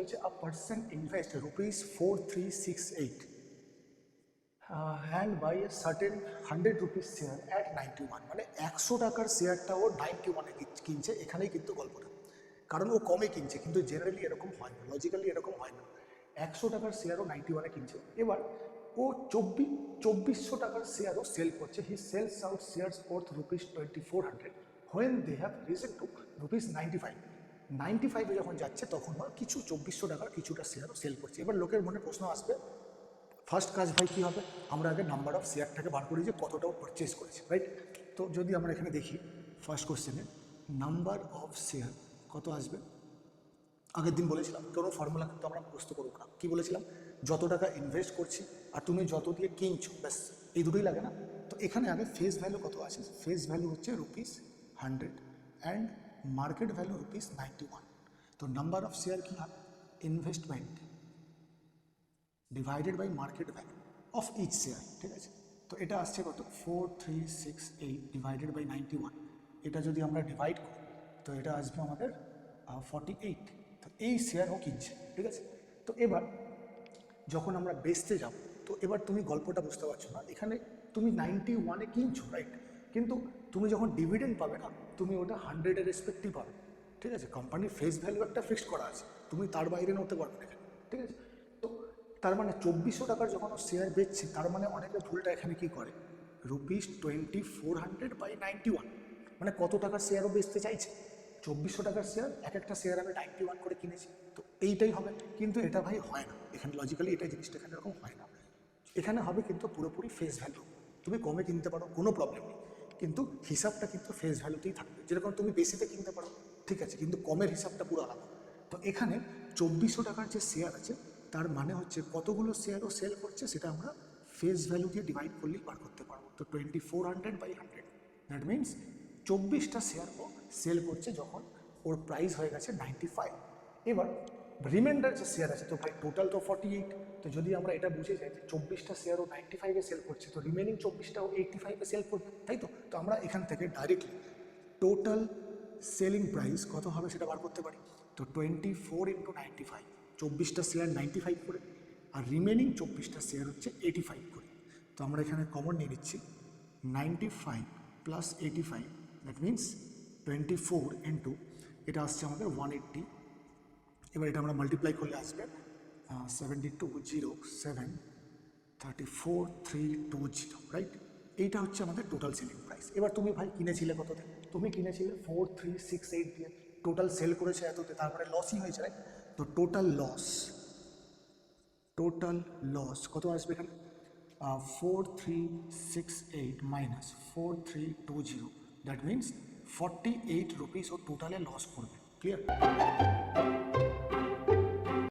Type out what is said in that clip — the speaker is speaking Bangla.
বলছে a person invest ₹4368 and buy a certain 100 rupees share at 91, মানে 100 টাকার শেয়ারটা ও 91-এ কিনছে। এখানেই কিন্তু গল্পটা, কারণ ও কমে কিনছে, কিন্তু জেনারেলি এরকম হয় না, লজিক্যালি এরকম হয় না। 100 টাকার শেয়ারও 91-এ কিনছে। এবার ও 2400 টাকার শেয়ারও সেল করছে। He sells out shares worth ₹2400 when they have risen to ₹95। 95-এ যখন যাচ্ছে তখন ওর কিছু 2400 টাকার কিছুটা শেয়ারও সেল করছে। এবার লোকের মনে প্রশ্ন আসবে, ফার্স্ট কাজ ভাই কী হবে, আমরা আগে নাম্বার অফ শেয়ারটাকে বার করি যে কতটাও পারচেস করেছে, রাইট? তো যদি আমরা এখানে দেখি ফার্স্ট কোশ্চেনে নাম্বার অফ শেয়ার কত আসবে, আগের দিন বলেছিলাম কোনো ফর্মুলা কিন্তু আমরা মুখস্থ করবো না। কী বলেছিলাম, যত টাকা ইনভেস্ট করছি আর তুমি যত দিয়ে কিনছো, ব্যাস এই দুটোই লাগে না। তো এখানে আগে ফেস ভ্যালু কত আছে, ফেস ভ্যালু হচ্ছে ₹100 অ্যান্ড মার্কেট ভ্যালু ₹91। তো নাম্বার অফ শেয়ার কী হয়, investment divided by market value of each share, ঠিক আছে? তো এটা আসছে কত, 4368 ডিভাইডেড বাই 91। এটা যদি আমরা ডিভাইড করি তো এটা আসবে আমাদের 48। তো এই শেয়ারও কিনছে, ঠিক আছে? তো এবার যখন আমরা বেচতে যাব, তো এবার তুমি গল্পটা বুঝতে পারছো না, এখানে তুমি 91-এ কিনছো, রাইট? কিন্তু তুমি যখন ডিভিডেন্ড পাবে না, তুমি ওটা 100-এর রেসপেক্টই পাবে, ঠিক আছে? কোম্পানির ফেস ভ্যালু একটা ফিক্সড করা আছে, তুমি তার বাইরে নতে পারবে না, ঠিক আছে? তো তার মানে 2400 টাকার যখন ও শেয়ার বেচছে, তার মানে অনেকে ভুলটা এখানে কি করে, ₹2400 বাই 91, মানে কত টাকার শেয়ারও বেচতে চাইছে, 2400 টাকার শেয়ার, এক একটা শেয়ার আমি 91 করে কিনেছি, তো এইটাই হবে। কিন্তু এটা ভাই হয় না, এখানে লজিক্যালি এটা জিনিসটা এখানে এরকম হয় না। এখানে হবে কিন্তু পুরোপুরি ফেস ভ্যালু। তুমি কমে কিনতে পারো, কোনো প্রবলেম নেই, কিন্তু হিসাবটা কিন্তু ফেস ভ্যালুতেই থাকবে। যেরকম তুমি বেশিতে কিনতে পারো, ঠিক আছে, কিন্তু কমের হিসাবটা পুরো আলাদা। তো এখানে 2400 টাকার যে শেয়ার আছে, তার মানে হচ্ছে কতগুলো শেয়ারও সেল করছে সেটা আমরা ফেস ভ্যালু দিয়ে ডিভাইড করলেই বার করতে পারবো। তো 2400 বাই 100, দ্যাট মিনস 24টা শেয়ার ও সেল করছে যখন ওর প্রাইস হয়ে গেছে 95। এবার রিমাইন্ডার যে শেয়ার আছে, তো ভাই টোটাল তো 48। তো যদি আমরা এটা বুঝে যাই যে 24টা শেয়ারও 95-এ সেল করছে, তো রিমেনিং 24টাও 85-এ সেল করবে, তাই তো? তো আমরা এখান থেকে ডাইরেক্টলি টোটাল সেলিং প্রাইস কত হবে সেটা বার করতে পারি। তো 24 ইন্টু 95, 24টা শেয়ার 95 করে, আর রিমেনিং 24টা শেয়ার হচ্ছে 85 করে। তো আমরা এখানে কমন নিয়ে নিচ্ছি 95 প্লাস 85, দ্যাট মিনস 24 ইন্টু, এটা আসছে আমাদের 180। এবার এটা আমরা মাল্টিপ্লাই করলে আসবে 720734,320, রাইট? এইটা হচ্ছে আমাদের টোটাল সেলিং প্রাইস। এবার তুমি ভাই কিনেছিলে কততে, তুমি কিনেছিলে 4368 দিয়ে, টোটাল সেল করেছে এততে, তারপরে লসই হয়েছে, রাইট? তো টোটাল লস কত আসবে এখানে, 4368 মাইনাস 4320, দ্যাট মিনস 48 রুপিস ও টোটালে লস করবে। ক্লিয়ার?